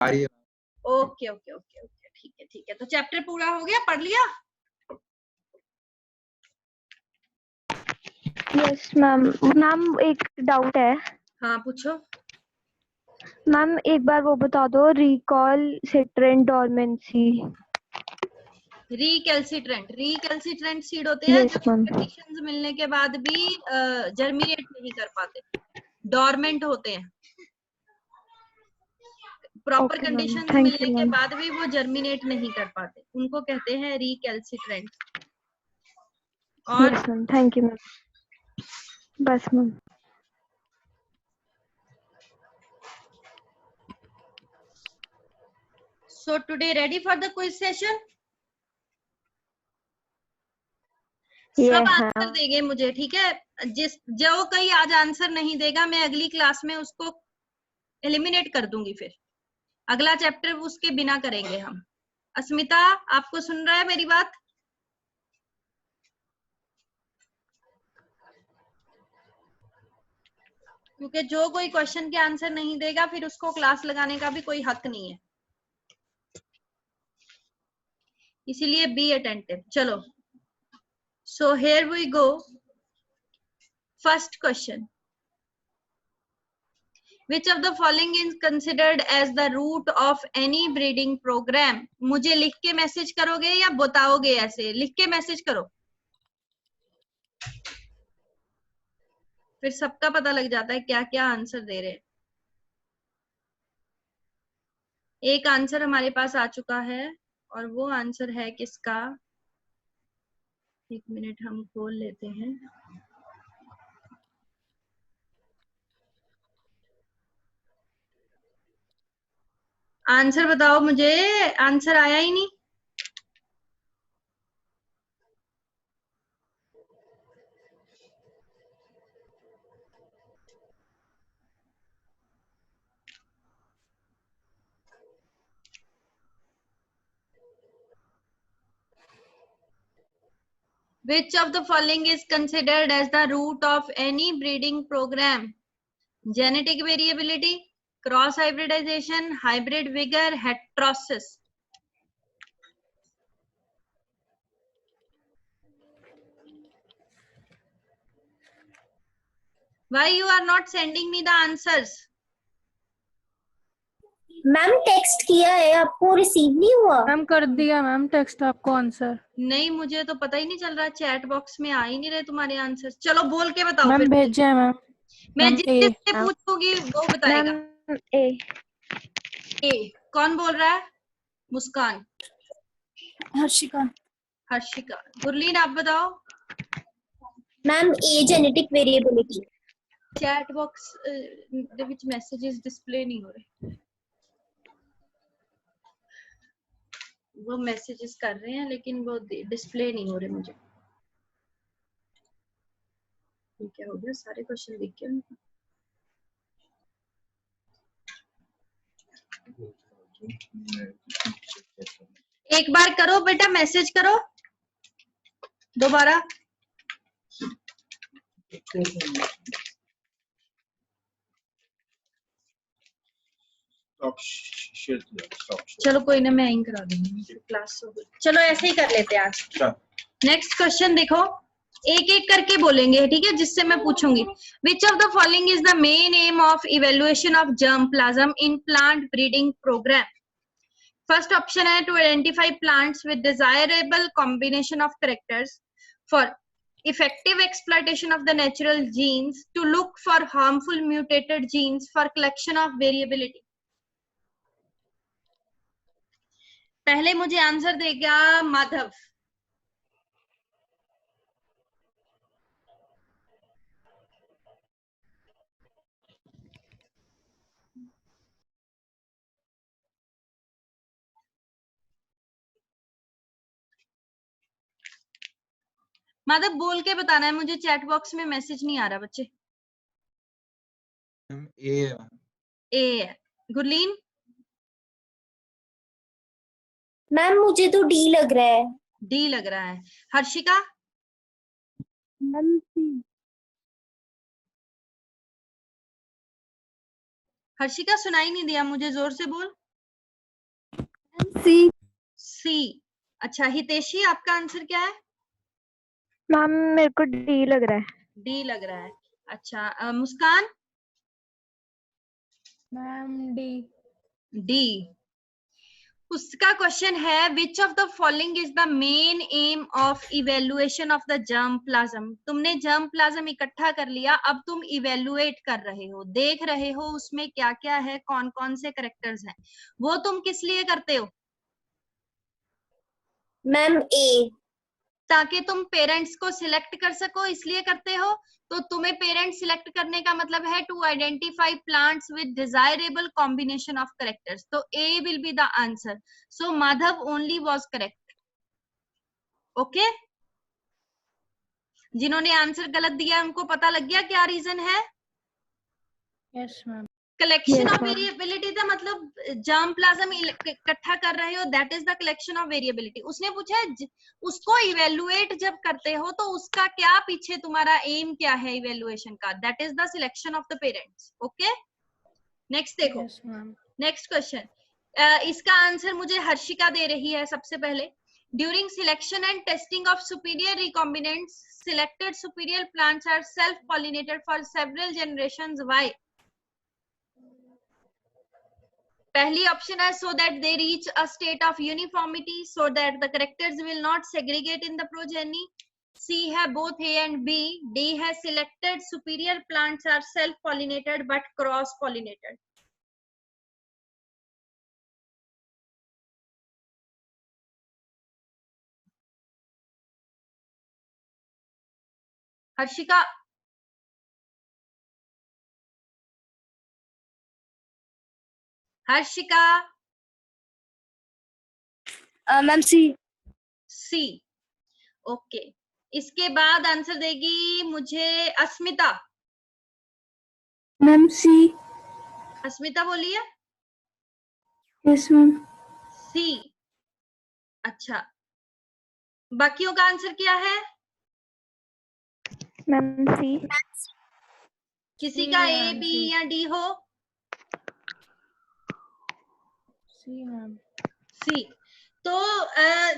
आ रही है। Okay okay okay okay, ठीक है। तो चैप्टर पूरा हो गया, पढ़ लिया? Yes ma'am. मैम एक डाउट है। हाँ पूछो। मैम एक बार वो बता दो, रिकॉल सिट्रेंट डोरमेंसी। रिकैल्सिट्रेंट सीड होते हैं यस जो मैम। कंडीशंस मिलने के बाद भी जर्मिनेट नहीं कर पाते, डोरमेंट होते हैं। Proper okay ma'am, conditions thank मिलने यू के मैम। बाद भी वो जर्मिनेट नहीं कर पाते, उनको कहते हैं रिकैल्सिट्रेंट। और yes ma'am, thank you ma'am. बस ma'am. So today ready for the quiz session? सब आंसर देंगे मुझे, ठीक है? जो कोई आज आंसर नहीं देगा, मैं अगली क्लास में उसको एलिमिनेट कर दूंगी। फिर अगला चैप्टर उसके बिना करेंगे हम। अस्मिता, आपको सुन रहा है मेरी बात? क्योंकि जो कोई क्वेश्चन के आंसर नहीं देगा, फिर उसको क्लास लगाने का भी कोई हक नहीं है, इसीलिए बी अटेंटिव। चलो, so here we go. First question, Which of the following is considered as the root of any breeding program? मुझे लिख के मैसेज करोगे या बताओगे? ऐसे लिख के मैसेज करो, फिर सबका पता लग जाता है क्या क्या आंसर दे रहे हैं। एक आंसर हमारे पास आ चुका है, और वो आंसर है किसका? एक मिनट हम खोल लेते हैं। आंसर बताओ मुझे, आंसर आया ही नहीं। Which of the following is considered as the root of any breeding program? Genetic variability, cross hybridization, hybrid vigor, heterosis. Why you are not sending me the answers? Ma'am text किया है, आपको receive नहीं हुआ? Ma'am कर दिया ma'am text आपको answer. नहीं, मुझे तो पता ही नहीं चल रहा, चैट बॉक्स में आ ही नहीं रहे तुम्हारे आंसर। चलो बोल के बताओ मैम फिर। भेजे हैं मैम। मैं मैम जिससे पूछूंगी वो बताएगा। Ma'am A. ए कौन बोल रहा है? मुस्कान, हर्षिका। हर्षिका। गुरलीन आप बताओ। Ma'am a genetic variability. Chat box ਦੇ ਵਿੱਚ मैसेजेस डिस्प्ले नहीं हो रहे, वो मैसेजेस कर रहे हैं लेकिन वो डिस्प्ले नहीं हो रहे मुझे। ये क्या हो गया? सारे क्वेश्चन दिख गए उनको। एक बार करो बेटा, मैसेज करो दोबारा। चलो कोई ना, मैं यहीं करा दूंगी क्लास। चलो ऐसे ही कर लेते हैं आज। नेक्स्ट क्वेश्चन देखो, एक एक करके बोलेंगे, ठीक है? जिससे मैं पूछूंगी which of the following is the main aim of evaluation of germ plasm in plant breeding programme? First option है to identify plants with desirable combination of characters for effective exploitation of the natural genes, to look for harmful mutated genes for collection of variability. पहले मुझे answer देगा माधव। माधव बोल के बताना है मुझे, chat box में मैसेज नहीं आ रहा बच्चे। ए है। गुरलीन? मैम मुझे तो डी लग रहा है। डी लग रहा है। हर्षिका? मैम सी। हर्षिका सुनाई नहीं दिया मुझे, जोर से बोल। सी। सी। अच्छा हितेशी, आपका आंसर क्या है? मैम मेरे को डी लग रहा है। डी लग रहा है। अच्छा मुस्कान? Ma'am D. डी। उसका क्वेश्चन है which of the following is the main aim of evaluation of the germ plasm. तुमने जर्म प्लाज्म इकट्ठा कर लिया, अब तुम इवेल्युएट कर रहे हो, देख रहे हो उसमें क्या क्या है, कौन कौन से करेक्टर्स हैं। वो तुम किस लिए करते हो? मैम ए। ताकि तुम पेरेंट्स को सिलेक्ट कर सको, इसलिए करते हो। तो तुम्हें पेरेंट सिलेक्ट करने का मतलब है to identify plants with desirable combination of characters. तो A will be the answer. So Madhav only was correct. Okay, जिन्होंने आंसर गलत दिया उनको पता लग गया क्या रीजन है? Yes ma'am. Collection Yes, of ma'am. Variability था, मतलब जर्म प्लाज्म इकट्ठा कर रहे हो, that is the collection of variability. उसने पूछा है उसको इवेलुएट जब करते हो तो उसका क्या पीछे तुम्हारा एम क्या है इवेलुएशन का, that is the selection of the parents. Okay, next देखो। Yes ma'am. नेक्स्ट क्वेश्चन, इसका आंसर मुझे हर्षिका दे रही है सबसे पहले। During selection and testing of superior recombinants selected superior plants are self pollinated for several generations. Why? पहली ऑप्शन है so that they reach a state of uniformity, so that the characters will not segregate in the progeny. C है both A and B. D है selected superior plants are self pollinated but cross pollinated. Harshika? Harshika? Ma'am C. C. Okay, इसके बाद answer देगी मुझे अस्मिता। Ma'am C. Asmita बोलिए। Yes ma'am. C. अच्छा, बाकियों का आंसर क्या है? Ma'am C. किसी सी का है ए मैम, बी सी। या डी हो? सी मैम। सी। तो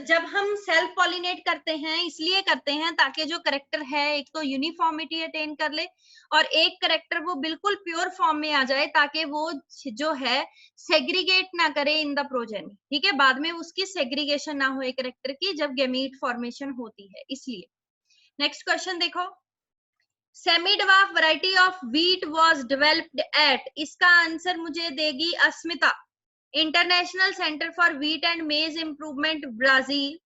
जब हम सेल्फ पॉलिनेट करते हैं इसलिए करते हैं ताकि जो करेक्टर है एक तो यूनिफॉर्मिटी अटेन कर ले, और एक करेक्टर वो बिल्कुल प्योर फॉर्म में आ जाए ताकि वो जो है सेग्रीगेट ना करे इन द प्रोजेनी। ठीक है, बाद में उसकी सेग्रीगेशन ना हो करेक्टर की जब गैमीट फॉर्मेशन होती है, इसलिए। नेक्स्ट क्वेश्चन देखो, semi dwarf variety of wheat was developed at. इसका आंसर मुझे देगी Asmita. International centre for wheat and maize improvement Brazil,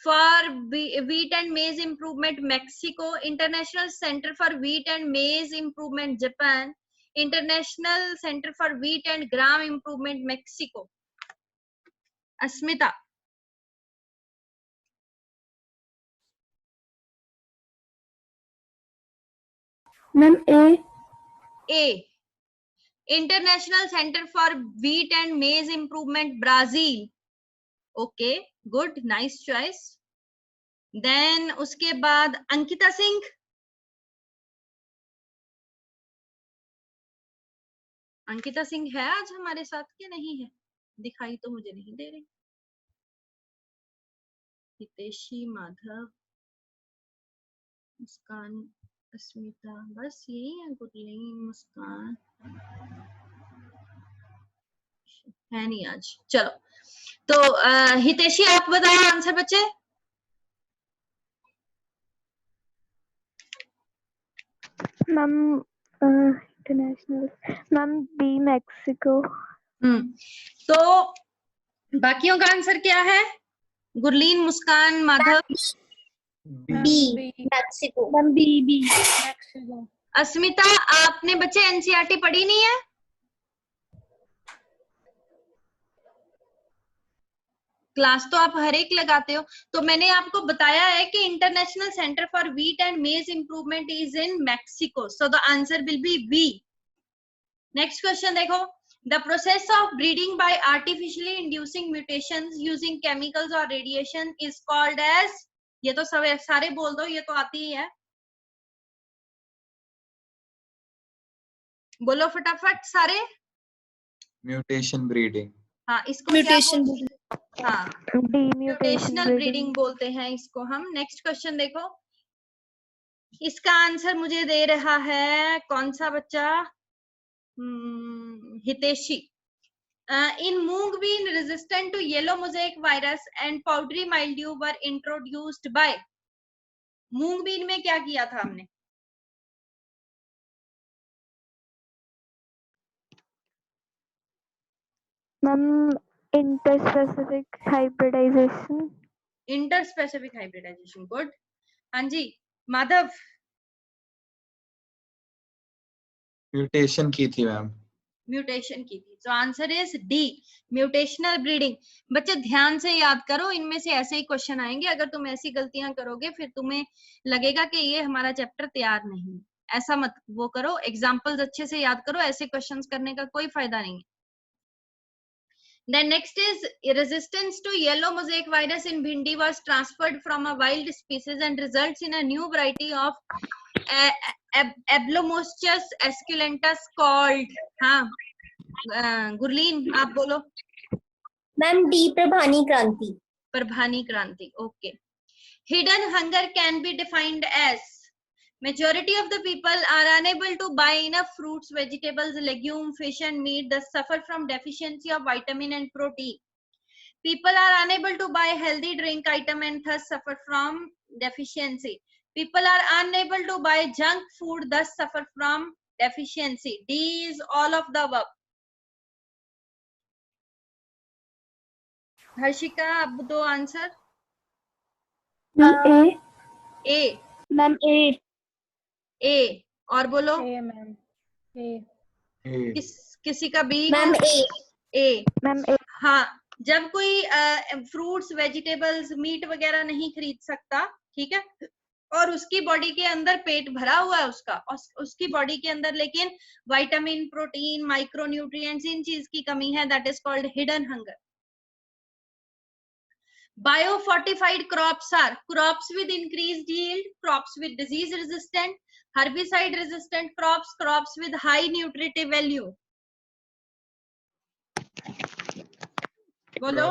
for wheat and maize improvement Mexico, international centre for wheat and maize improvement Japan, international centre for wheat and gram improvement Mexico. Asmita? Ma'am A. A. International centre for wheat and maize improvement Brazil. Okay, good, nice choice. Then उसके बाद अंकिता सिंह। अंकिता सिंह है आज हमारे साथ कि नहीं है? दिखाई तो मुझे नहीं दे रही। हितेशी, माधव, मुस्कान, अस्मिता, बस यही है। गुरलीन, मुस्कान है नहीं आज। चलो, तो हितेशी आप बताओ आंसर बच्चे। Ma'am international. Ma'am B Mexico. तो बाकियों का आंसर क्या है? Gurleen, Muskan, Madhav? B Mexico. Ma'am B B. Mexico. Asmita, आपने बच्चे एनसीईआरटी पढ़ी नहीं है? क्लास तो आप हर एक लगाते हो। तो मैंने आपको बताया है कि international centre for wheat and maize improvement is in Mexico, so the answer will be B. Next question देखो, the process of breeding by artificially inducing mutations using chemicals और रेडिएशन इज कॉल्ड एज। ये तो सब सारे बोल दो, ये तो आती ही है, बोलो फटाफट सारे। Mutation breeding. हाँ, इसको म्यूटेशन क्या हाँ, म्यूटेशनल ब्रीडिंग बोलते हैं इसको हम। नेक्स्ट क्वेश्चन देखो, इसका आंसर मुझे दे रहा है कौन सा बच्चा, Hiteshi. In mung bean resistant to yellow mosaic virus and powdery mildew were introduced by, mung bean में क्या किया था हमने? Ma'am interspecific hybridization. Interspecific hybridization, good. हाँ जी माधव। म्यूटेशन की थी मैम। म्यूटेशन की थी, तो answer is D, mutational breeding. बच्चे ध्यान से याद करो, इनमें से ऐसे ही क्वेश्चन आएंगे। अगर तुम ऐसी गलतियां करोगे फिर तुम्हें लगेगा कि ये हमारा चैप्टर तैयार नहीं। ऐसा मत वो करो, एग्जाम्पल्स अच्छे से याद करो, ऐसे क्वेश्चंस करने का कोई फायदा नहीं है। Then next is resistance to yellow mosaic virus in bhindi was transferred from a wild species and results in a new variety of Ablomoschus esculentus called, हाँ गुरलीन आप बोलो। मैम डी प्रभानी क्रांति। प्रभानी क्रांति, okay. Hidden hunger can be defined as majority of the people are unable to buy enough fruits, vegetables, legumes, fish and meat, thus suffer from deficiency of vitamin and protein. People are unable to buy healthy drink item and thus suffer from deficiency. People are unable to buy junk food, thus suffer from deficiency. D is all of the above. Harshika अब दो answer. ए ma'am ए और बोलो। A ma'am, A। किसी का B? Ma'am ए ma'am हाँ, जब कोई fruits vegetables meet वगैरह नहीं खरीद सकता, ठीक है, और उसकी बॉडी के अंदर पेट भरा हुआ है उसका, उसकी बॉडी के अंदर लेकिन विटामिन, प्रोटीन, माइक्रोन्यूट्रिएंट्स, इन चीज की कमी है, that is called hidden hunger. Biofortified crops are crops with increased yield, crops with disease resistant, herbicide resistant crops, crops with high nutritive value. बोलो।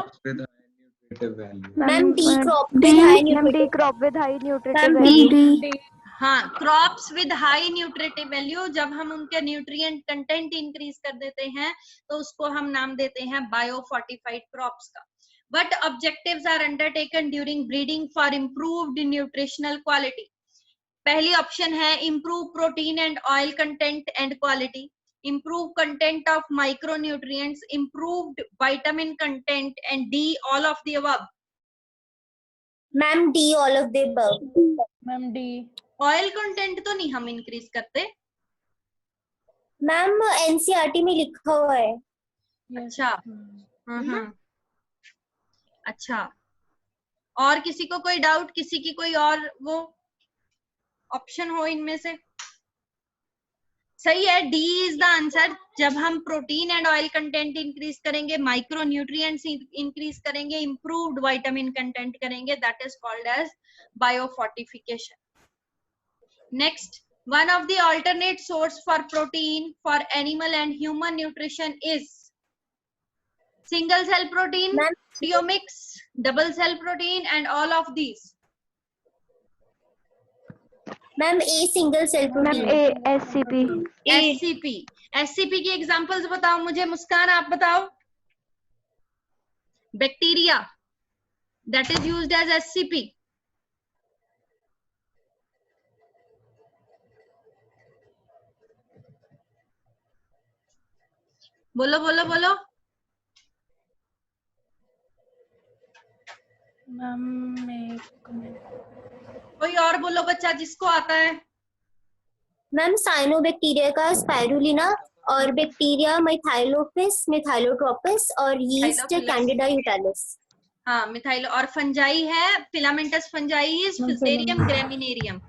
Ma'am D crop with high nutritive value. हाँ, crops with high nutritive value, जब हम उनके nutrient content increase कर देते हैं तो उसको हम नाम देते हैं बायोफोर्टिफाइड क्रॉप्स का। What objectives are undertaken during breeding for improved nutritional quality? पहली ऑप्शन है improve protein and oil content and quality, improve content of micronutrients, improved vitamin content, and D all of the above. Ma'am D all of the above. Ma'am D. Oil content तो नहीं हम increase करते ma'am, NCERT में लिखा हुआ है। अच्छा अच्छा, और किसी को कोई डाउट, किसी की कोई और वो ऑप्शन हो इनमें से? सही है, डी इज द आंसर। जब हम protein and oil content increase करेंगे, माइक्रो न्यूट्रिएंट्स इंक्रीज करेंगे, इंप्रूव्ड विटामिन कंटेंट करेंगे, that is called as biofortification. Next, one of the alternate source for protein for animal and human nutrition is single cell protein, proteomics, double cell protein, and all of these. Ma'am a single cell protein. SCP की examples बताओ मुझे। मुस्कान आप बताओ। Bacteria that is used as SCP. बोलो बोलो बोलो। कोई और बोलो बच्चा जिसको आता है। मैम साइनोबैक्टीरिया का स्पाइरुलिना और बैक्टीरिया मिथाइलोपिस, मिथाइलोट्रोपिस और यीस्ट कैंडिडा यूटालिस। हाँ, मिथाइलो। और फंजाई है filamentous fungi, Fusarium graminearum.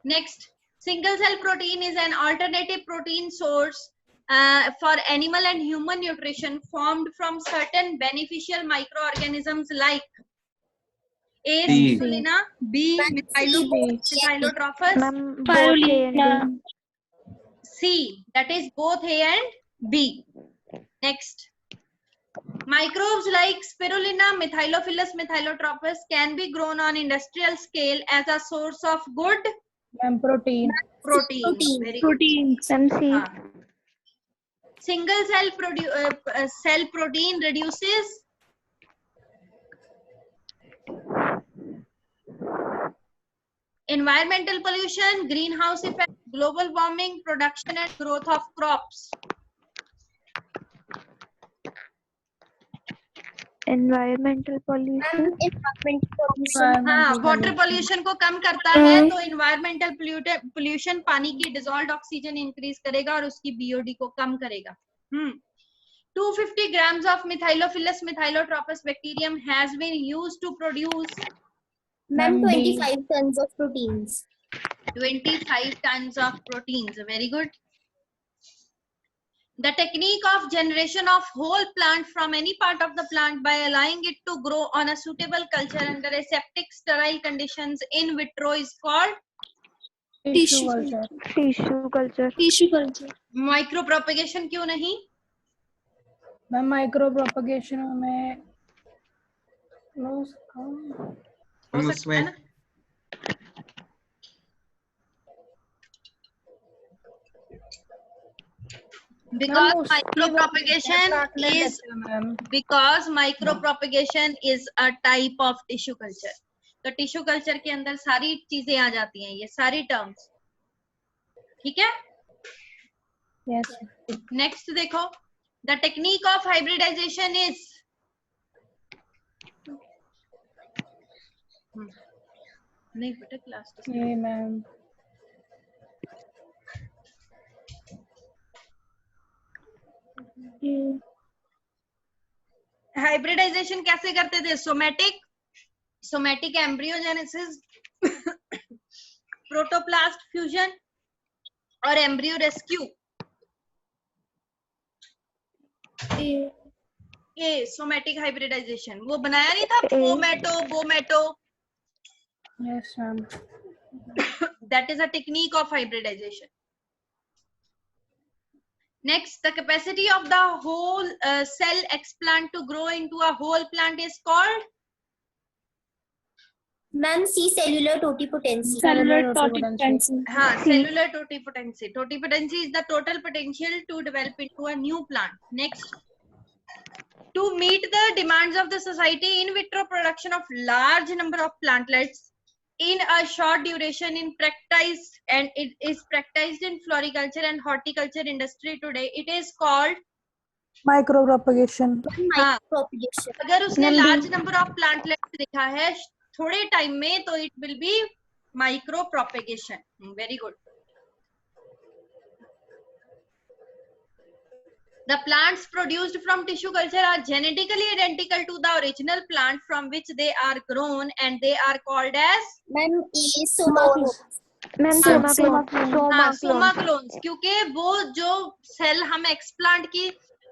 Next, single cell protein is an alternative protein source for animal and human nutrition formed from certain beneficial microorganisms like A. spirulina, B. Mithylotrophus, C. That is both A and B. Next, Microbes like spirulina, Methylophilus methylotropus can be grown on industrial scale as a source of good protein. protein. Very good. Proteins. MC. Single cell protein reduces environmental pollution, greenhouse effect, global warming, production and growth of crops. Environmental pollution. हाँ, water pollution को कम करता है, तो environmental pollution पानी की dissolved oxygen increase करेगा और उसकी बीओडी को कम करेगा. 250 grams of Methylophilus methylotropus bacterium has been used to produce 25 tons of proteins. 25 tons of proteins. Very good. The technique of generation of whole plant from any part of the plant by allowing it to grow on a suitable culture under aseptic sterile conditions in vitro is called Tissue culture. Tissue culture. Tissue culture. micropropagation. क्यों नहीं? Ma'am micro propagation में हो सकता है ना? Because micropropagation is a type of tissue culture. तो tissue culture के अंदर सारी चीजें आ जाती हैं, ये सारी टर्म्स. ठीक है? Yes. नेक्स्ट देखो, the technique of hybridization is नहीं बेटा क्लास ये मैम हाइब्रिडाइजेशन कैसे करते थे? सोमैटिक एम्ब्रियोजेनेसिस, प्रोटोप्लास्ट फ्यूजन और एम्ब्रियो रेस्क्यू. ये सोमैटिक हाइब्रिडाइजेशन वो बनाया नहीं था bomato. Yes ma'am. That is a technique of hybridization. Next, the capacity of the whole cell explant to grow into a whole plant is called Ma'am, C cellular totipotency. Cellular totipotency. हाँ, cellular totipotency. Totipotency is the total potential to develop into a new plant. Next, to meet the demands of the society, in vitro production of large number of plantlets in a short duration in practice, and it is practiced in floriculture and horticulture industry today. It is called micro propagation. Micropropagation. अगर उसने large number of plantlets देखा है थोड़े time में, तो it will be micro propagation. Very good. The plants produced from tissue culture are genetically identical to the original plant from which they are grown, and they are called as Ma'am, soma clones. Soma clones. क्योंकि वो जो cell हम explant की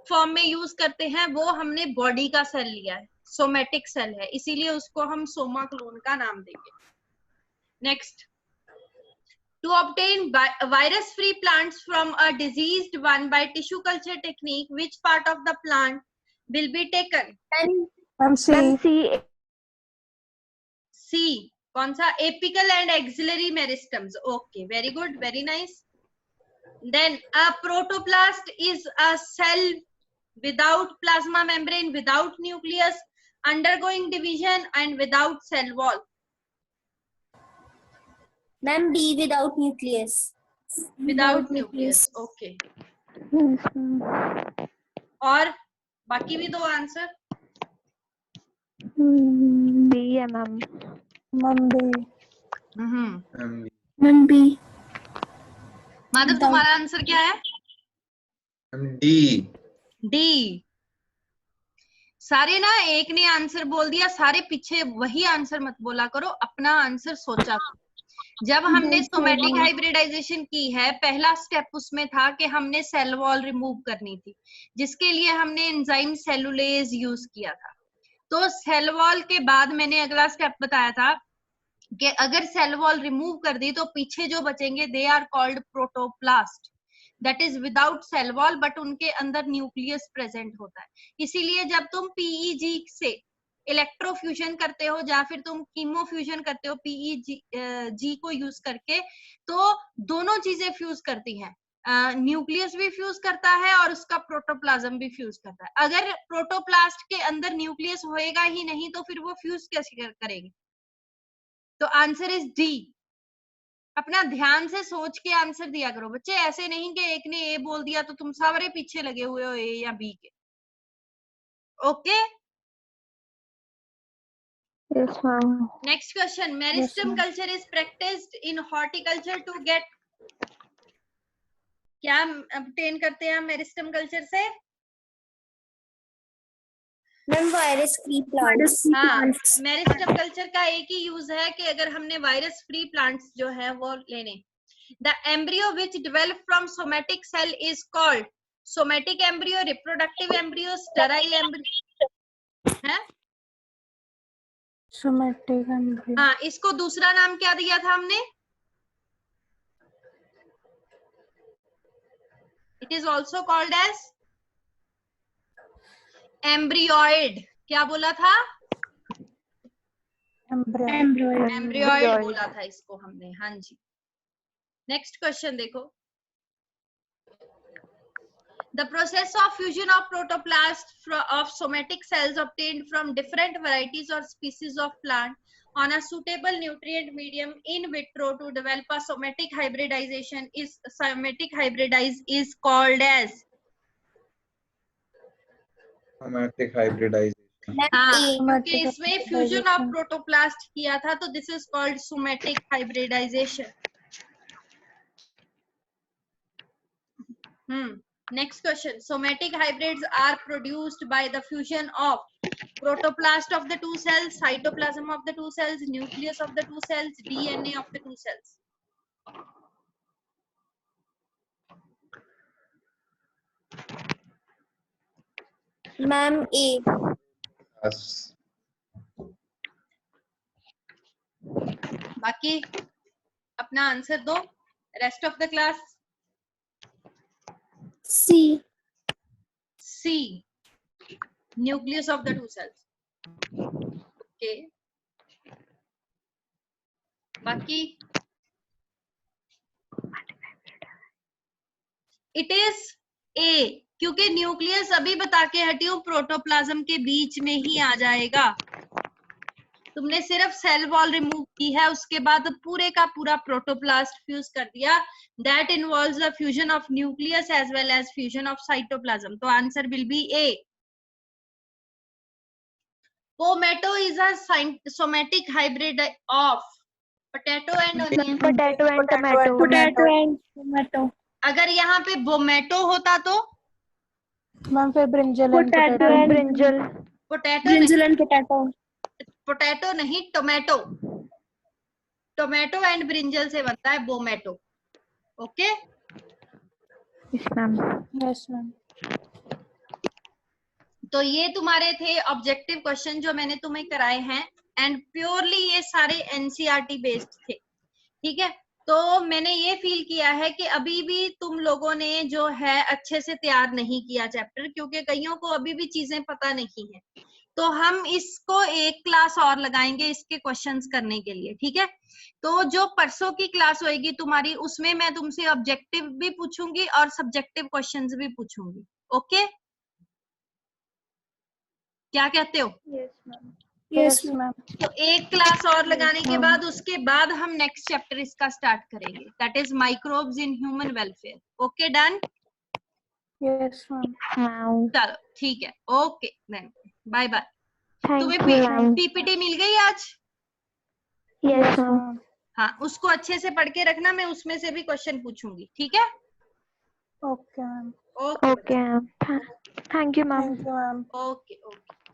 form में use करते हैं वो हमने बॉडी का सेल लिया है, सोमेटिक सेल है, इसीलिए उसको हम सोमा क्लोन का नाम देंगे. Next, to obtain virus free plants from a diseased one by tissue culture technique, which part of the plant will be taken? C. कौन सा? Apical and axillary meristems. Okay, very good, very nice. Then a protoplast is a cell without plasma membrane, without nucleus, undergoing division and without cell wall. Ma'am, D, without nucleus. Without nucleus. Okay. और बाकी भी दो answer. B है ma'am. Madhav, तुम्हारा answer क्या है? D. सारे ना एक ने आंसर बोल दिया, सारे पीछे वही आंसर मत बोला करो, अपना आंसर सोचा करो. जब हमने सोमेटिक हाइब्रिडाइजेशन की है, पहला स्टेप उसमें था कि हमने सेल वॉल रिमूव करनी थी, जिसके लिए हमने एंजाइम सेलुलेज यूज किया था. तो सेल वॉल के बाद मैंने अगला स्टेप बताया था कि अगर सेल वॉल रिमूव कर दी तो पीछे जो बचेंगे they are called protoplast. That is without cell wall, but उनके अंदर न्यूक्लियस प्रेजेंट होता है। इसीलिए जब तुम PEG से इलेक्ट्रोफ्यूजन करते हो या फिर तुम कीमोफ्यूजन करते हो PEG को यूज करके, तो दोनों चीजें फ्यूज करती हैं, न्यूक्लियस भी फ्यूज करता है और उसका प्रोटोप्लाज्म भी फ्यूज करता है। अगर प्रोटोप्लास्ट के अंदर न्यूक्लियस होएगा ही नहीं तो फिर वो फ्यूज कैसे करेगी? तो आंसर इज डी। अपना ध्यान से सोच के आंसर दिया करो बच्चे, ऐसे नहीं कि एक ने ए बोल दिया तो तुम सारे पीछे लगे हुए हो ए या बी के। Okay, Yes, ma'am. Next question, meristem culture is practised in horticulture to get, क्या obtain करते हैं हम मेरिस्टम कल्चर से? Ma'am virus free plants. हाँ, मेरिस्टम कल्चर का एक ही यूज है कि अगर हमने वायरस फ्री प्लांट्स जो है वो लेने। The embryo which develop from somatic cell is called somatic embryo, reproductive embryo, sterile embryo है। Somatic embryo. हाँ, इसको दूसरा नाम क्या दिया था हमने? It is also called as embryoid. क्या बोला था? एम्ब्रियोइड बोला था इसको हमने। हाँ जी, नेक्स्ट क्वेश्चन देखो। The process of fusion of protoplast of somatic cells obtained from different varieties or species of plant on a suitable nutrient medium in vitro to develop a somatic hybridization is called as somatic hybridization. हाँ, क्योंकि इसमें fusion of protoplast किया था तो this is called somatic hybridization. Next question. Somatic hybrids are produced by the fusion of protoplast of the two cells, cytoplasm of the two cells, nucleus of the two cells, DNA of the two cells. Ma'am A. बाकी अपना आंसर दो। Rest of the class C. C, nucleus of the two cells. Okay. बाकी it is A, क्योंकि nucleus अभी बता के हटी हूँ प्रोटोप्लाज्म के बीच में ही आ जाएगा। तुमने सिर्फ सेल वॉल रिमूव की है, उसके बाद पूरे का पूरा प्रोटोप्लास्ट फ्यूज कर दिया। That involves the fusion of nucleus as well as fusion of cytoplasm. तो answer will be A. Pomato is a somatic hybrid of potato and onion. Potato and tomato. Potato and tomato. अगर यहाँ पे bomato होता तो ma'am फिर brinjal and Potato and brinjal. Potato and potato. Potato नहीं, tomato. Tomato and brinjal से बनता है bomato. Okay, Yes, ma'am. Yes ma'am. तो ये तुम्हारे थे ऑब्जेक्टिव क्वेश्चन जो मैंने तुम्हें कराए हैं, एंड प्योरली ये सारे एनसीईआरटी बेस्ड थे। ठीक है, तो मैंने ये फील किया है कि अभी भी तुम लोगों ने जो है अच्छे से तैयार नहीं किया चैप्टर, क्योंकि कईयों को अभी भी चीजें पता नहीं है। तो हम इसको एक क्लास और लगाएंगे इसके क्वेश्चंस करने के लिए। ठीक है, तो जो परसों की क्लास होएगी तुम्हारी, उसमें मैं तुमसे ऑब्जेक्टिव भी पूछूंगी और सब्जेक्टिव क्वेश्चंस भी पूछूंगी। ओके, क्या कहते हो? Yes, ma'am. Yes ma'am. तो एक क्लास और लगाने के बाद उसके बाद हम नेक्स्ट चैप्टर इसका स्टार्ट करेंगे, that is microbes in human welfare. Okay, done? Yes ma'am. Wow. चलो ठीक है, okay then, bye bye. Thank तुम्हें you, ma'am. पीपीटी मिल गई आज? Yes, ma'am. हाँ, उसको अच्छे से पढ़ के रखना, मैं उसमें से भी क्वेश्चन पूछूंगी। ठीक है, okay ma'am. Okay Okay, ma'am. Thank you, ma'am. Thank you ma'am. Okay okay.